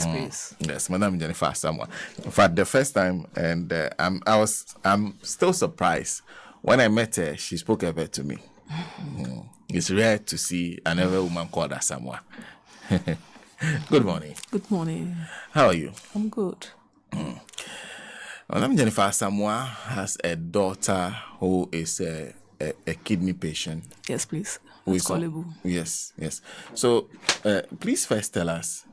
Yes, please. Yes, my name is Jennifer ASAMOAH. In fact, the first time, and I'm still surprised when I met her. She spoke a bit to me. It's rare to see another woman called ASAMOAH. Good morning. Good morning. How are you? I'm good. My name is Jennifer ASAMOAH. Has a daughter who is a kidney patient. Yes, please. Who It's is KORLE-BU. Yes. So, please first tell us,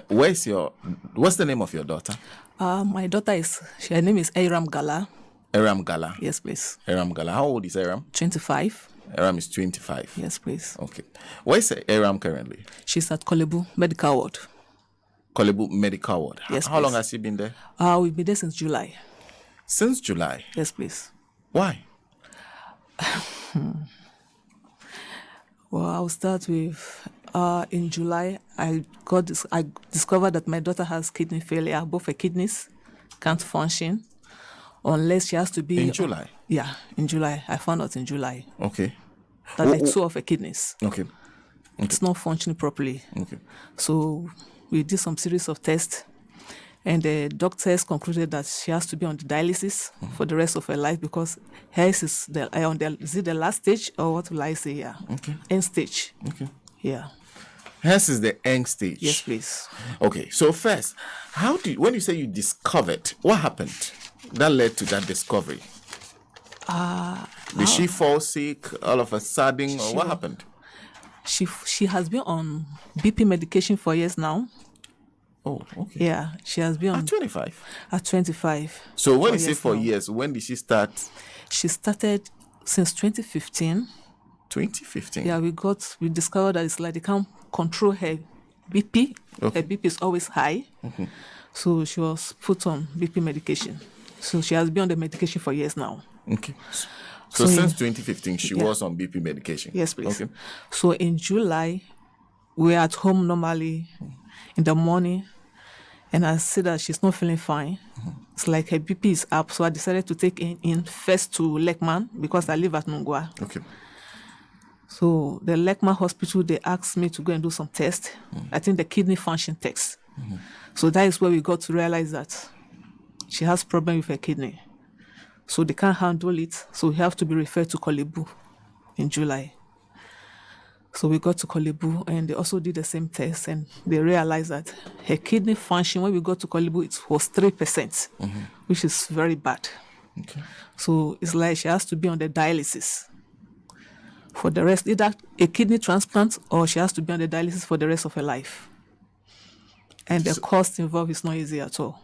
what's the name of your daughter? My daughter her name is Aram Gala. Aram Gala. Yes, please. Aram Gala. How old is Aram? 25. Aram is 25. Yes, please. Okay. Where is Aram currently? She's at KORLE-BU Medical Ward. KORLE-BU Medical Ward. Yes, How long please. has she been there? We've been there since July. Since July? Yes, please. Why? Well, I'll start with in July, I discovered that my daughter has kidney failure. Both her kidneys can't function unless she has to be... In July? Yeah, in July. I found out in July. Okay. That the two of her kidneys. Okay. It's not functioning properly. Okay. So we did some series of tests, and the doctors concluded that she has to be on the dialysis for the rest of her life because hers is is it the last stage or what will I say? Yeah. Okay. End stage. Okay. Yeah. Hers is the end stage. Yes, please. Okay. So first, when you say you discovered, what happened that led to that discovery? Did she fall sick all of a sudden, or what happened? She has been on BP medication for years now. Oh, okay. Yeah, she has been on At 25. At 25. So when you say years for now. years, when did she start? She started since 2015. 2015. Yeah, we discovered that it's like they can't control her BP. Okay. Her BP is always high. So she was put on BP medication. So she has been on the medication for years now. Okay. So since 2015, she Yeah. was on BP medication. Yes, please. Okay. So in July, we're at home normally in the morning, and I see that she's not feeling fine. It's like her BP is up, so I decided to take in first to Lekman because I live at Nungwa. Okay. So the Lekman hospital, they asked me to go and do some tests. I think the kidney function test. So that is where we got to realize that she has problem with her kidney. So they can't handle it, so we have to be referred to KORLE-BU in July. So we got to KORLE-BU, and they also did the same test, and they realized that her kidney function, when we got to KORLE-BU, it was 3%, which is very bad. Okay. So it's like she has to be on the dialysis for the rest, either a kidney transplant or she has to be on the dialysis for the rest of her life. And the cost involved is not easy at all.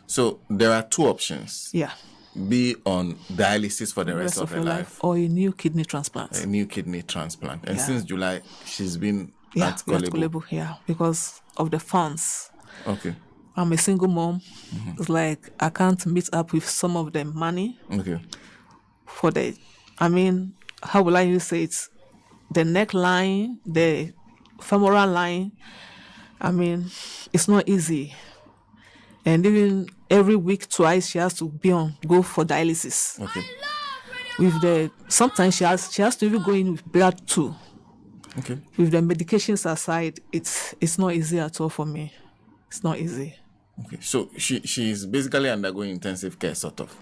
So there are two options. Yeah. Be on dialysis for the rest of her life, or a new kidney transplant. a new kidney transplant. And Yeah. since July, she's been Yeah, at we have KORLE-BU. KORLE-BU, yeah, because of the funds. Okay. I'm a single mom. It's like I can't meet up with some of the money Okay. for the, how will I say it? The neckline, the femoral line. It's not easy. And even every week, twice, she has to go for dialysis. Okay. Sometimes she has to even go in with blood too. Okay. With the medications aside, it's not easy at all for me. It's not easy. Okay. So she's basically undergoing intensive care, sort of.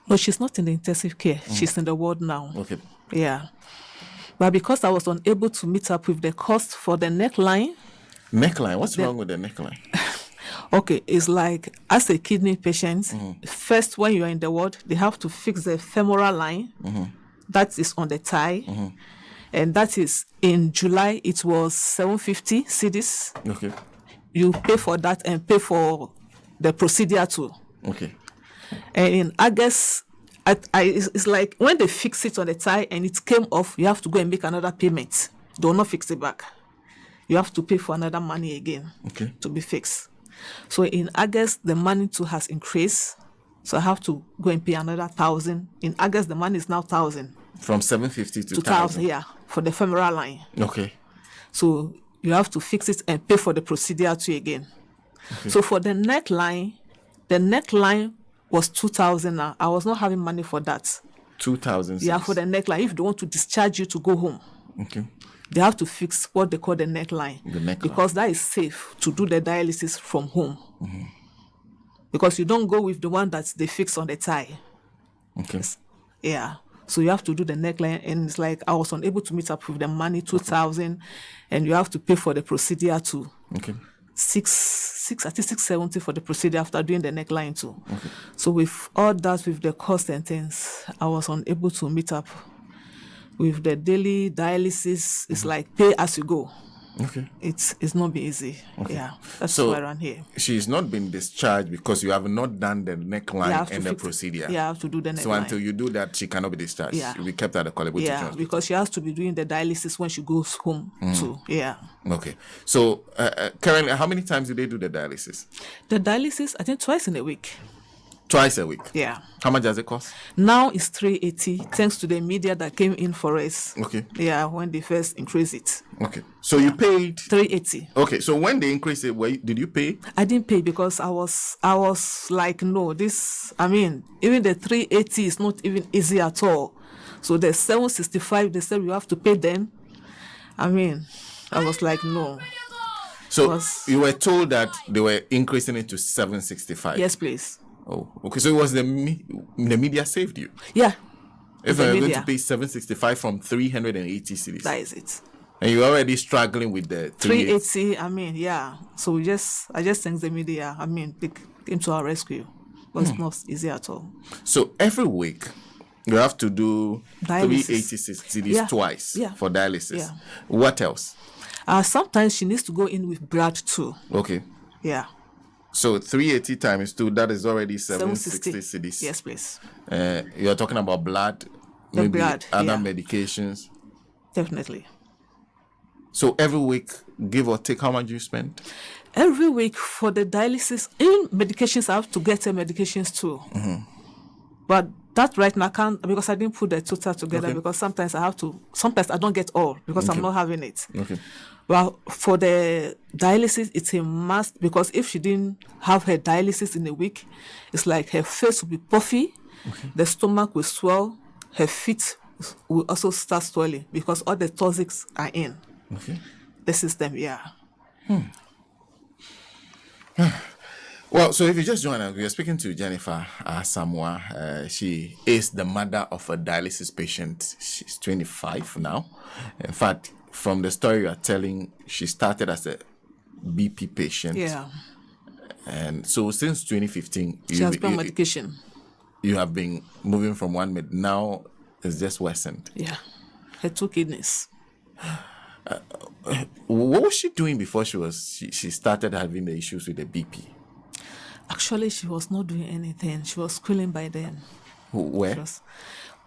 No, she's not in the intensive care. She's in the ward now. Okay. Yeah. But because I was unable to meet up with the cost for the neckline, Neckline. What's wrong with the neckline? okay, it's like as a kidney patient, first when you are in the ward, they have to fix the femoral line. That is on the thigh. And that is in July, it was 750 cedis. Okay. You pay for that and pay for the procedure too. Okay. And in August, it's like when they fix it on the thigh and it came off, you have to go and make another payment. They will not fix it back. You have to pay for another money again to be fixed. So in August, the money too has increased. So I have to go and pay another 1,000. In August, the money is now 1,000. From 750 to 2,000, yeah, for the femoral line. Okay. So you have to fix it and pay for the procedure too again. So for the neckline was 2,000 now. I was not having money for that. 2,000. Yeah, for the neckline. If they want to discharge you to go home. Okay. they have to fix what they call the neckline. Because that is safe to do the dialysis from home. Because you don't go with the one that they fix on the thigh. Okay. Yeah. So you have to do the neckline, and it's like I was unable to meet up with the money, 2,000, and you have to pay for the procedure too. Okay. I think 670 for the procedure after doing the neckline too. Okay. So with all that, with the cost and things, I was unable to meet up with the daily dialysis. It's like pay as you go. Okay. It's not been easy. Okay. Yeah. That's so why I'm here. She's not been discharged because you have not done the neckline and the procedure. Yeah, I have to do the neckline. So until you do that, she cannot be discharged. Yeah. She'll be kept at the KORLE-BU. Yeah, because she has to be doing the dialysis when she goes home too. Yeah. Okay. So currently, how many times do they do the dialysis? The dialysis, I think twice in a week. Twice a week? Yeah. How much does it cost? Now it's 380, thanks to the media that came in for us. Okay. Yeah, when they first increased it. Okay. So you paid 380. Okay. So when they increased it, did you pay? I didn't pay because I was like, no, even the 380 is not even easy at all. So the 765, they said you have to pay them. I was like, no. So you were told that they were increasing it to 765? Yes, please. Oh, okay. So it was the media saved you? Yeah. If you're going to pay 765 from 380 cities. That is it. And you're already struggling with the 380. Yeah. So I just thank the media. They came to our rescue. But it's not easy at all. So every week you have to do dialysis. 386 cities twice for dialysis. Yeah. What else? Sometimes she needs to go in with blood too. Okay. Yeah. So 380 times 2, that is already 760 cedis. Yes, please. You're talking about blood, maybe other medications. Definitely. So every week, give or take, how much do you spend? Every week for the dialysis, even medications, I have to get the medications too. But that right now I can't, because I didn't put the total together, because sometimes I don't get all because I'm not having it. Okay. Well, for the dialysis, it's a must, because if she didn't have her dialysis in a week, it's like her face will be puffy, the stomach will swell, her feet will also start swelling because all the toxics are in the system. Yeah. Well, so if you just join us, we are speaking to Jennifer ASAMOAH. She is the mother of a dialysis patient. She's 25 now. In fact, from the story you are telling, she started as a BP patient. Yeah. And so since 2015, she has been on medication. You have been moving from one med. Now it's just worsened. Yeah. Her 2 kidneys. What was she doing before she started having the issues with the BP? Actually, she was not doing anything. She was schooling by then. Where?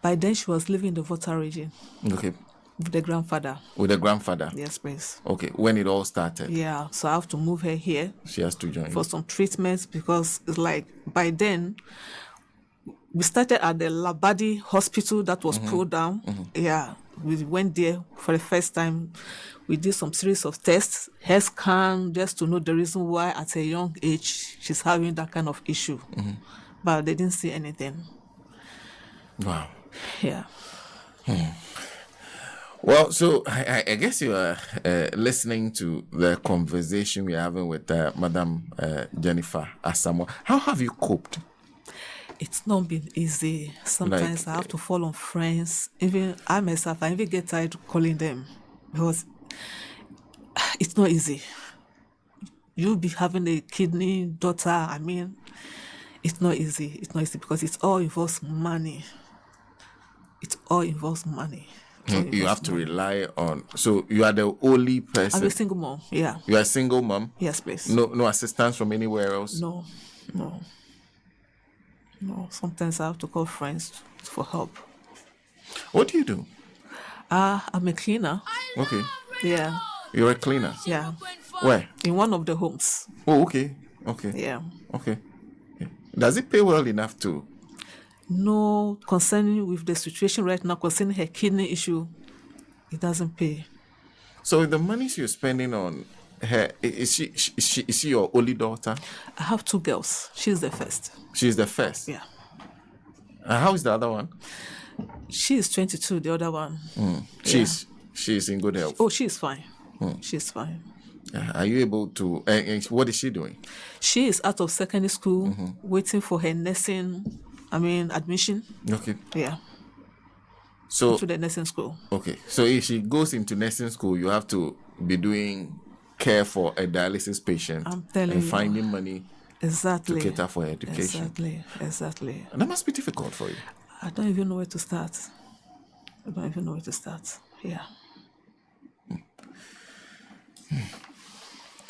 By then, she was living in the Volta region. Okay. With the grandfather. With the grandfather? Yes, please. Okay. When it all started? Yeah. So I have to move her here. She has to join for some treatments, because it's like by then, we started at the Labadi hospital that was pulled down. Yeah. We went there for the first time. We did some series of tests, hair scan, just to know the reason why at a young age she's having that kind of issue. But they didn't see anything. Wow. Yeah. Well, so I guess you are listening to the conversation we're having with Madam Jennifer ASAMOAH. How have you coped? It's not been easy. Sometimes I have to fall on friends. Even I myself, I even get tired calling them, because it's not easy. You be having a kidney daughter, it's not easy. It's not easy because it all involves money. You have to rely on. So you are the only person. I'm a single mom. Yeah. You are a single mom. Yes, please. No assistance from anywhere else. No. Sometimes I have to call friends for help. What do you do? I'm a cleaner. Okay. Yeah. You're a cleaner? Yeah. Where? In one of the homes. Oh, okay. Yeah. Okay. Does it pay well enough to? No, concerning with the situation right now, concerning her kidney issue, it doesn't pay. So the money you're spending on her, is she your only daughter? I have 2 girls. She's the first. She's the first? Yeah. How is the other one? She is 22, the other one. She's she's in good health? Oh, she's fine. She's fine. Are you able to? What is she doing? She is out of secondary school, waiting for her nursing. Admission. Okay. Yeah. So To the nursing school. okay. So if she goes into nursing school, you have to be doing care for a dialysis patient I'm telling and you. finding money Exactly. to cater for her education. Exactly. And that must be difficult for you. I don't even know where to start. Yeah.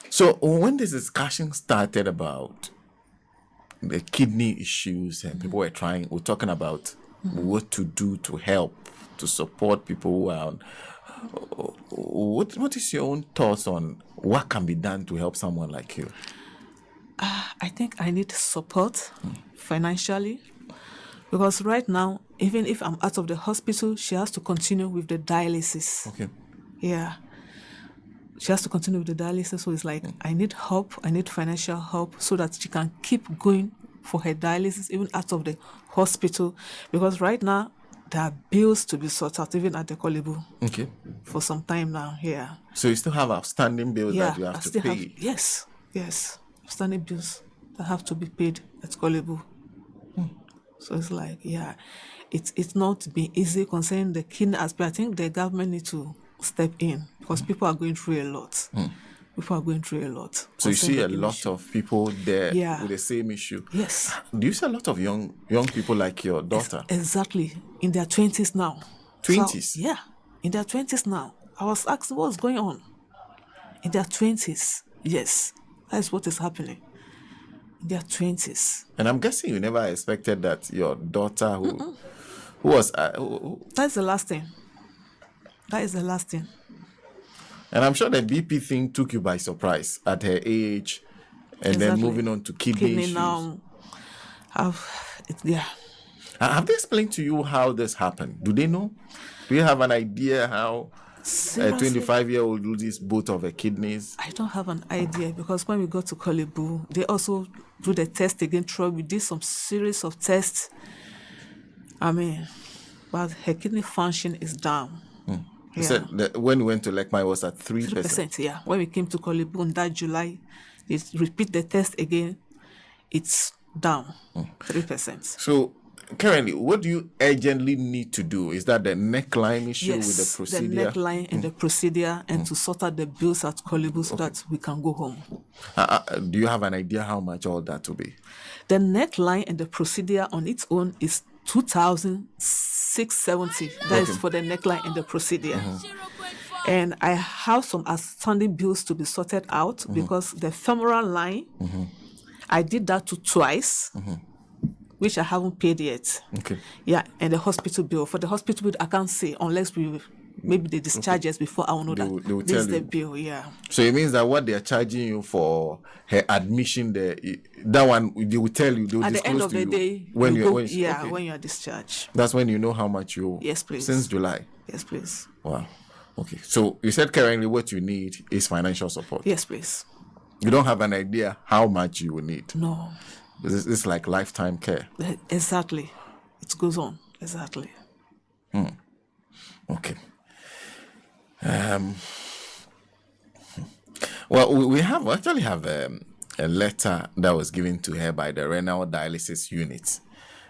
So when this discussion started about the kidney issues and people we're talking about what to do to help, to support people who are what is your own thoughts on what can be done to help someone like you? I think I need support financially, because right now, even if I'm out of the hospital, she has to continue with the dialysis. Okay. Yeah. She has to continue with the dialysis. So it's like, I need help. I need financial help so that she can keep going for her dialysis even out of the hospital. Because right now, there are bills to be sorted out, even at the KORLE-BU. Okay. For some time now, yeah. So you still have outstanding bills that you have to pay? Yes. Outstanding bills that have to be paid at KORLE-BU. So it's like, yeah, it's not been easy concerning the kidney aspect. I think the government need to step in because people are going through a lot. People are going through a lot. So you see a concerning the lot issue. of people there Yeah. with the same issue. Yes. Do you see a lot of young people like your daughter? Exactly. In their 20s now. 20s? So, yeah. In their 20s now. I was asked what's going on. In their 20s. Yes. That's what is happening. In their 20s. And I'm guessing you never expected that your daughter who was That's the last thing. That is the last thing. and I'm sure the BP thing took you by surprise at her age, and then Exactly. moving on to kidney issues. now. Yeah. Have they explained to you how this happened? Do they know? Do you have an idea how a Seriously, 25-year-old loses both of her kidneys? I don't have an idea because when we got to KORLE-BU, they also do the test again. We did some series of tests. But her kidney function is down. You said that when we went to LECMA, it was at 3%. 3%, yeah. When we came to KORLE-BU in that July, they repeat the test again. It's down 3%. So currently, what do you urgently need to do? Is that the neckline issue Yes, with the procedure? the neckline and the procedure, and to sort out the bills at KORLE-BU so that we can go home. Do you have an idea how much all that will be? The neckline and the procedure on its own is 2,670. That is for the neckline and the procedure. And I have some outstanding bills to be sorted out because the femoral line, I did that twice, which I haven't paid yet. Okay. Yeah, and the hospital bill. For the hospital bill, I can't say unless maybe they discharge us before I will know They will this is tell the you. bill. Yeah. So it means that what they are charging you for her admission there, that one they will tell you. They will At the disclose end of to the you day, when you you're go, when yeah, when you are discharged. That's when you know how much you owe. Yes, please. Since July. Yes, please. Wow. Okay. So you said currently what you need is financial support. Yes, please. You don't have an idea how much you will need. No. This is like lifetime care. Exactly. It goes on. Exactly. Okay. Well, we actually have a letter that was given to her by the renal dialysis unit,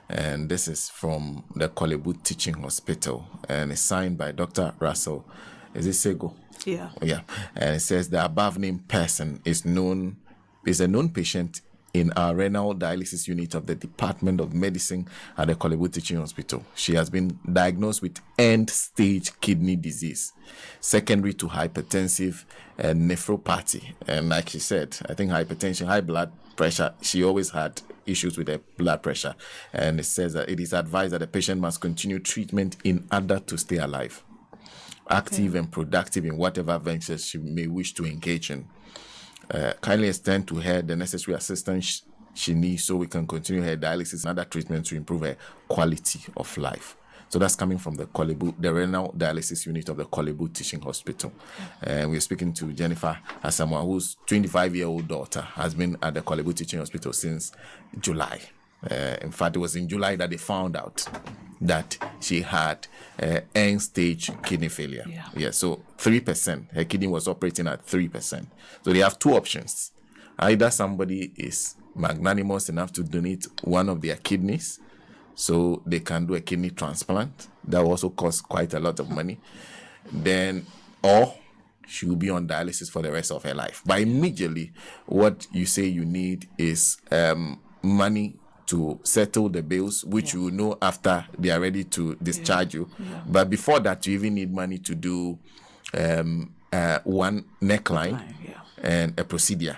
and this is from the KORLE-BU Teaching Hospital, and it's signed by Dr. Russell. Is it Sego? Yeah. Yeah, and it says the above named person is a known patient in our renal dialysis unit of the Department of Medicine at the KORLE-BU Teaching Hospital. She has been diagnosed with end-stage kidney disease, secondary to hypertensive and nephropathy. And like she said, I think hypertension, high blood pressure, she always had issues with her blood pressure. And it says that it is advised that the patient must continue treatment in order to stay alive, active and productive in whatever ventures she may wish to engage in. Kindly extend to her the necessary assistance she needs so we can continue her dialysis and other treatments to improve her quality of life. So that's coming from the KORLE-BU, the renal dialysis unit of the KORLE-BU Teaching Hospital. And we're speaking to Jennifer ASAMOAH, whose 25-year-old daughter has been at the KORLE-BU Teaching Hospital since July. In fact, it was in July that they found out that she had end-stage kidney failure. Yeah. So 3%, her kidney was operating at 3%. So they have two options. Either somebody is magnanimous enough to donate one of their kidneys, so they can do a kidney transplant. That will also cost quite a lot of money. Then, or she will be on dialysis for the rest of her life. But immediately, what you say you need is money to settle the bills, which you will know after they are ready to discharge you. But before that, you even need money to do one neckline and a procedure.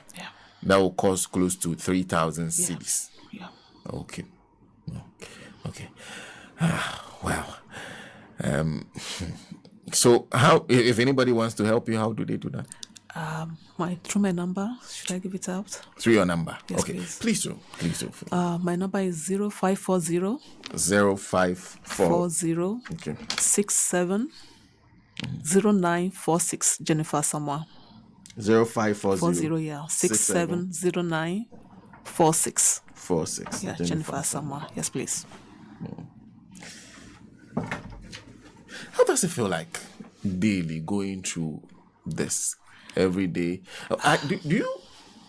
That will cost close to 3,000 cedis. Okay. Wow. So how, if anybody wants to help you, how do they do that? Through my number. Should I give it out? Through your number? Yes, okay. Please do. My number is 0540 0540 okay. 67 0946. Jennifer ASAMOAH. 0540 670946. 46. Yeah, Jennifer ASAMOAH. Yes, please. How does it feel like daily going through this every day? Do you?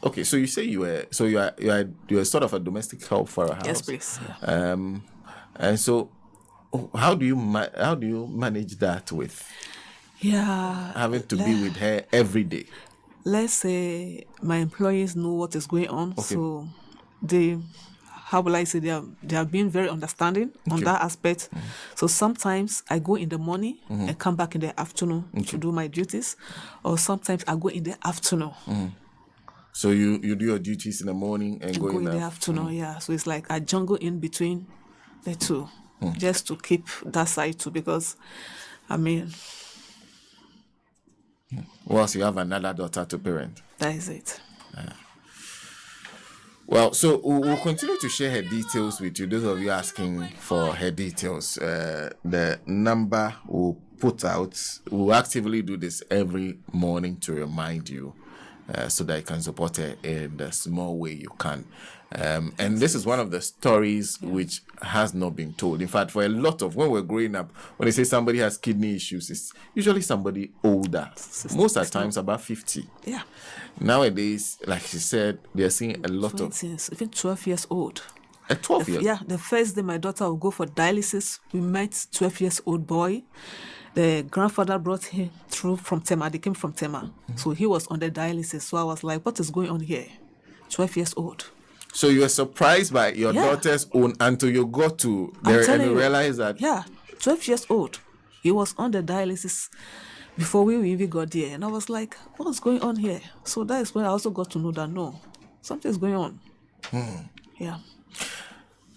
Okay, so you say you're sort of a domestic help for a house. Yes, please. And so how do you manage that with having to be with her every day? Let's say my employees know what is going on, so they, how will I say, they have been very understanding on that aspect. So sometimes I go in the morning and come back in the afternoon to do my duties, or sometimes I go in the afternoon. So you do your duties in the morning and go in the afternoon. So it's like I jungle in between the two, just to keep that side too, because once you have another daughter to parent. That is it. Well, so we'll continue to share her details with you. Those of you asking for her details, the number we'll put out. We'll actively do this every morning to remind you, so that you can support her in the small way you can. And this is one of the stories which has not been told. In fact, for a lot of, when we're growing up, when they say somebody has kidney issues, it's usually somebody older. Most of the times about 50. Yeah. Nowadays, like she said, they're seeing a lot of... even 12 years old. At 12 years? Yeah, the first day my daughter will go for dialysis, we met 12 years old boy. The grandfather brought him through from Tema. They came from Tema. So he was on the dialysis. So I was like, what is going on here? 12 years old. So you were surprised by your daughter's own until you got to there and you realized that... Yeah, 12 years old. He was on the dialysis before we even got there. And I was like, what's going on here? So that is when I also got to know that, no, something's going on. Yeah.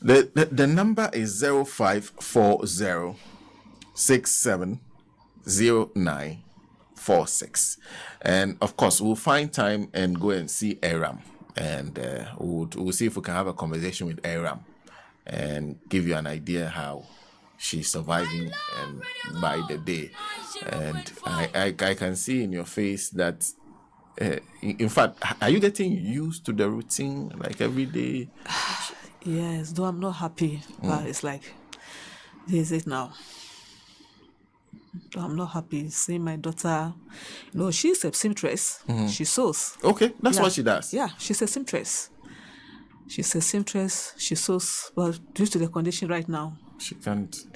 The number is 0540 670946. And of course, we'll find time and go and see Aram. And we'll see if we can have a conversation with Aram and give you an idea how she's surviving by the day. And I can see in your face that, in fact, are you getting used to the routine, like every day? Yes, though I'm not happy, but it's like, this is it now. I'm not happy seeing my daughter. No, she's a seamstress. She sews. Okay, that's what she does. Yeah, she's a seamstress. She sews. But due to the condition right now, she can't.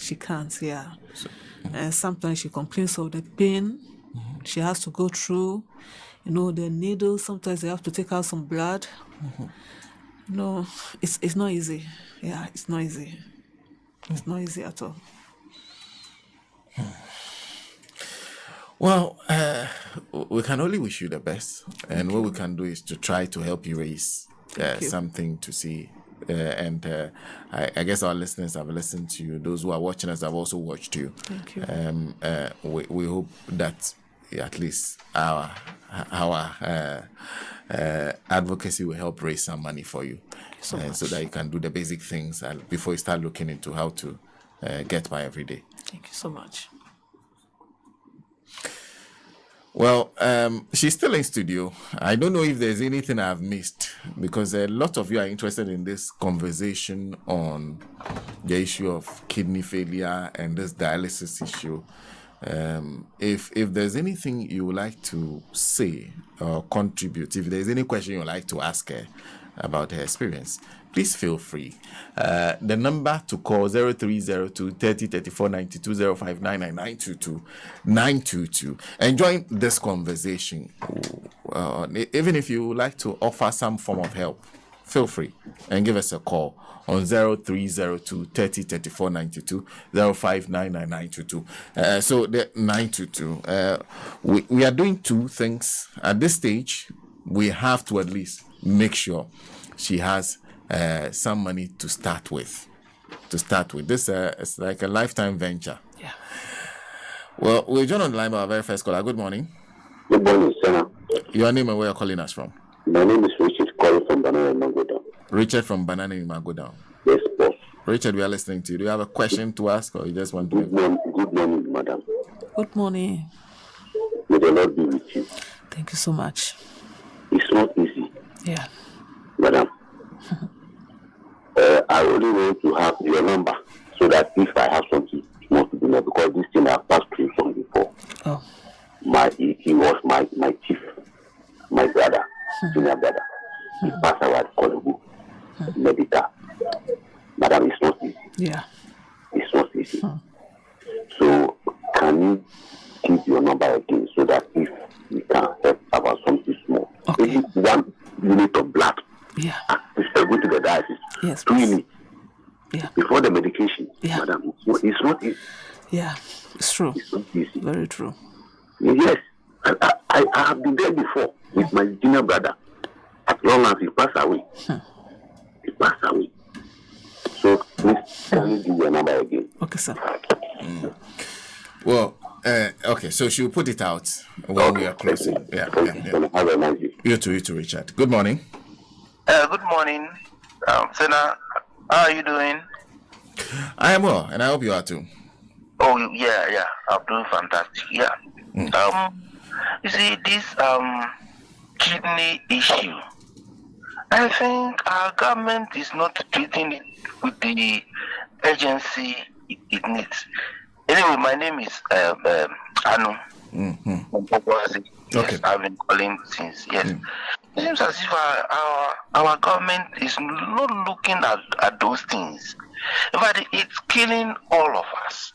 Yeah. So, and sometimes she complains of the pain. She has to go through, the needles. Sometimes they have to take out some blood. No, it's not easy. Yeah, it's not easy. It's not easy at all. Well, we can only wish you the best. And what we can do is to try to help you raise something to see. I guess our listeners have listened to you. Those who are watching us have also watched you. Thank you. We hope that at least our advocacy will help raise some money for you. So that you can do the basic things before you start looking into how to get by every day. Thank you so much. Well, she's still in studio. I don't know if there's anything I've missed because a lot of you are interested in this conversation on the issue of kidney failure and this dialysis issue. If there's anything you would like to say or contribute, if there's any question you would like to ask her about her experience, please feel free. The number to call 0302 30 34 92 0599 922 922 and join this conversation. Even if you would like to offer some form of help, feel free and give us a call on 0302 30 34 92 0599 922. So the 922. We are doing two things at this stage. We have to at least make sure she has some money to start with. This is like a lifetime venture. Yeah. Well, we're joined on the line by our very first caller. Good morning. Good morning, sir. Your name and where you're calling us from? My name is Richard, calling from Banana Magoda. Richard from Banana in Magoda. Yes, boss. Richard, we are listening to you. Do you have a question to ask or you just want to... Good morning, madam. Good morning. May the Lord be with you. Thank you so much. It's not easy, Yeah. madam. I only want to have your number so that if I have something small to do now, because this thing I've passed through some before. Oh. He was my chief, my brother, senior brother. He passed away at KORLE-BU, medical. Madam, it's not easy. Yeah. It's not easy. So can you give your number again so that if we can help about something small, Okay. maybe 1 unit of blood, Yeah. go to the dialysis, Yes, 2 please. units Yeah. before the medication. Yeah. Madam, it's not easy. Yeah. It's true. It's not easy. Very true. Yes, I have been there before with my junior brother. As long as he passed away, he passed away. So please, can you give your number again? Okay, sir. Well, okay, so she'll put it out when we are closing. Yeah. Have a nice day. You too, Richard. Good morning. Good morning, Senna. How are you doing? I am well, and I hope you are too. Oh, yeah, I'm doing fantastic. Yeah. You see, this kidney issue, I think our government is not treating it with the urgency it needs. Anyway, my name is Anu. Yes, Okay. I've been calling since. Yes. It seems as if our government is not looking at those things. In fact, it's killing all of us.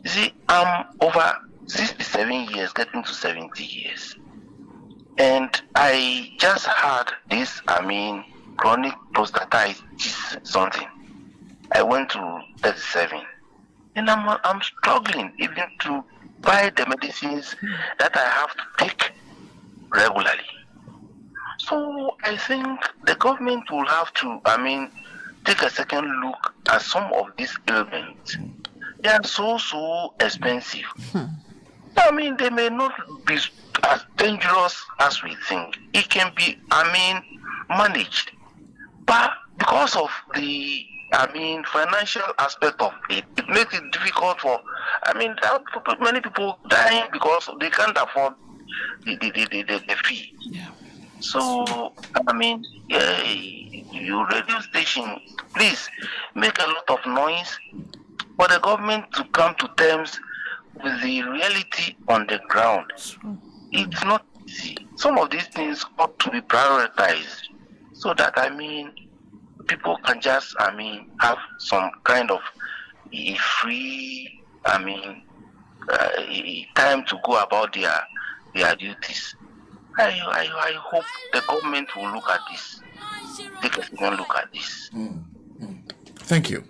You see, I'm over 67 years, getting to 70 years. And I just had this, chronic prostatitis something. I went to 37. And I'm struggling even to buy the medicines that I have to take regularly. So I think the government will have to, take a second look at some of these ailments. They are so expensive. They may not be as dangerous as we think. It can be, managed. But because of the, financial aspect of it, it makes it difficult for, many people dying because they can't afford the fee. Yeah. So, your radio station, please make a lot of noise for the government to come to terms with the reality on the ground. It's not easy. Some of these things ought to be prioritized so that, people can just, have some kind of a free, time to go about their duties. I hope the government will look at this. Take a second look at this. Thank you.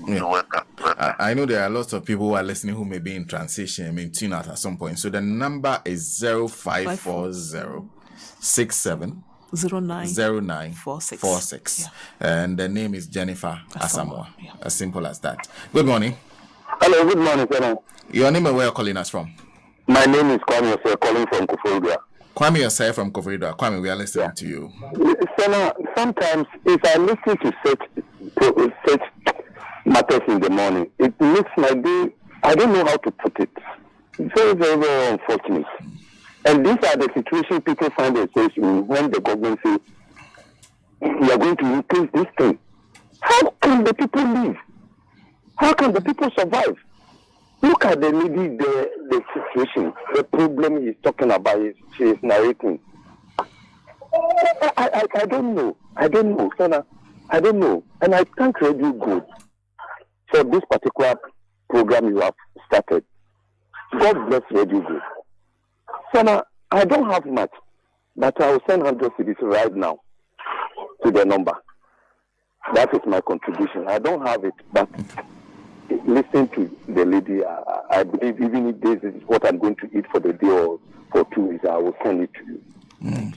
You're welcome. I know there are lots of people who are listening who may be in transition, tune out at some point. So the number is 0540 67 09 46. Yeah. And the name is Jennifer ASAMOAH. Yeah. As simple as that. Good morning. Hello, good morning, sir. Your name and where you're calling us from? My name is Kwame, sir, calling from KORLE-BU. Kwame, yourself from KORLE-BU. Kwame, we are listening to you. Sir, sometimes if I listen to such matters in the morning, it makes my day, I don't know how to put it. Very, very, very unfortunate. And these are the situations people find themselves in when the government says, we are going to increase this thing. How can the people live? How can the people survive? Look at the lady, the situation, the problem he's talking about, she's narrating. I don't know. Sana. I don't know. And I thank Radio Good for this particular program you have started. God bless Radio Good. Sana, I don't have much, but I will send 100 CDs right now to the number. That is my contribution. I don't have it, but listen to the lady. I believe even if this is what I'm going to eat for the day or for 2 weeks, I will send it to you.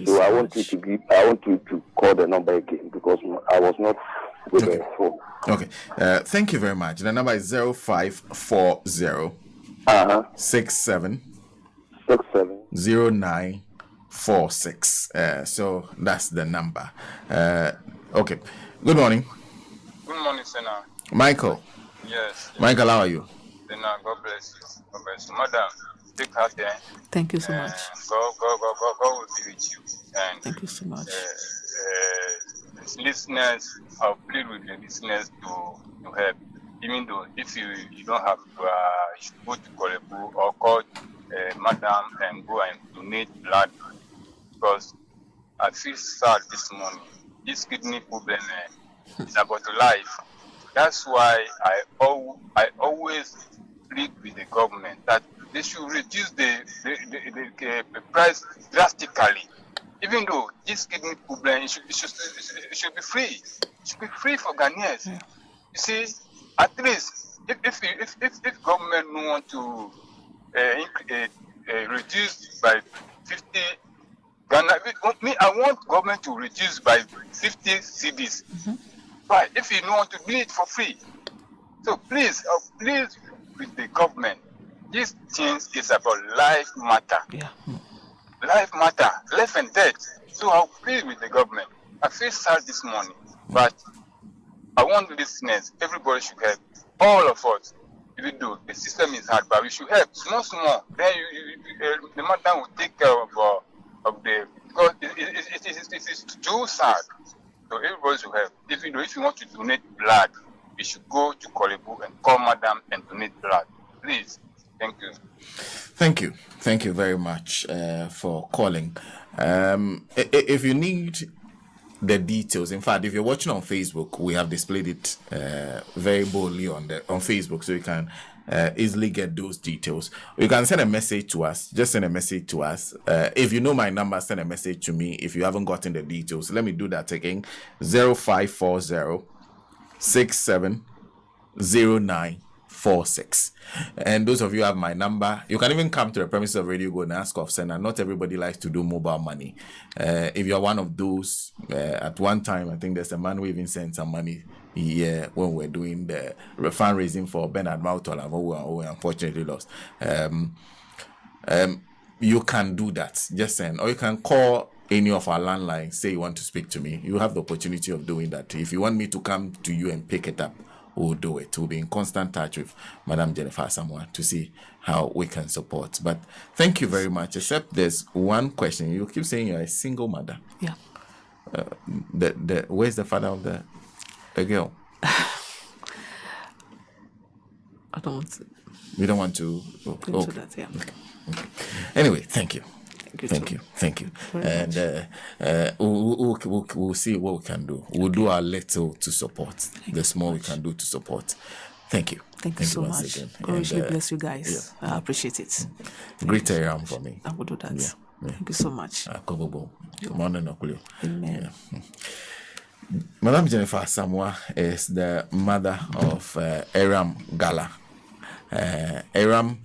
So I want you to call the number again because I was not with the phone. Okay. Thank you very much. The number is 0540 67 0946. So that's the number. Okay. Good morning. Good morning, Senna. Michael. Yes. Michael, how are you? Senna, God bless you. God bless you. Madam, take her there. Thank you so much. God will be with you. And Thank you so much. Listeners, I'll plead with the listeners to help. Even though if you don't have, you should go to KORLE-BU or call Madam and go and donate blood. Because I feel sad this morning. This kidney problem is about life. That's why I always plead with the government that they should reduce the price drastically. Even though this kidney problem, it should be free. It should be free for Ghanaians. Yeah. You see, at least if government don't want to reduce by 50 Ghana, I want government to reduce by 50 cedis. But if you don't want to do it for free, so please with the government. These things is about life matter. Yeah. Life matter, life and death. So I'll plead with the government. I feel sad this morning, but I want listeners, everybody should help. All of us, even though the system is hard, but we should help. Small. Then the matter will take care of the, because it is too sad. So everybody should help. If you want to donate blood, you should go to KORLE-BU and call Madam and donate blood. Please. Thank you. Thank you very much for calling. If you need the details, in fact, if you're watching on Facebook, we have displayed it very boldly on Facebook, so you can easily get those details. You can send a message to us. Just send a message to us. If you know my number, send a message to me. If you haven't gotten the details, let me do that again. 0540 67 0946. And those of you who have my number, you can even come to the premises of Radio Go and ask of Senna. Not everybody likes to do mobile money. If you're one of those, at one time, I think there's a man who even sent some money here when we're doing the fundraising for Bernard Mautola, who we unfortunately lost. You can do that. Just send, or you can call any of our landlines, say you want to speak to me. You have the opportunity of doing that. If you want me to come to you and pick it up, we'll do it. We'll be in constant touch with Madam Jennifer ASAMOAH to see how we can support. But thank you very much. Except there's one question. You keep saying you're a single mother. Yeah. Where's the father of the girl? I don't want to. You don't want to Go into that, yeah. Okay. Anyway, thank you. Thank you. And we'll see what we can do. We'll do our little to support. The small we can do to support. Thank you. Thank you so much. God richly bless you guys. Yeah. I appreciate it. Great Aram for me. I will do that. Yeah. Thank you so much. Amen. Yeah. Madam Jennifer ASAMOAH is the mother of Aram Gala. Aram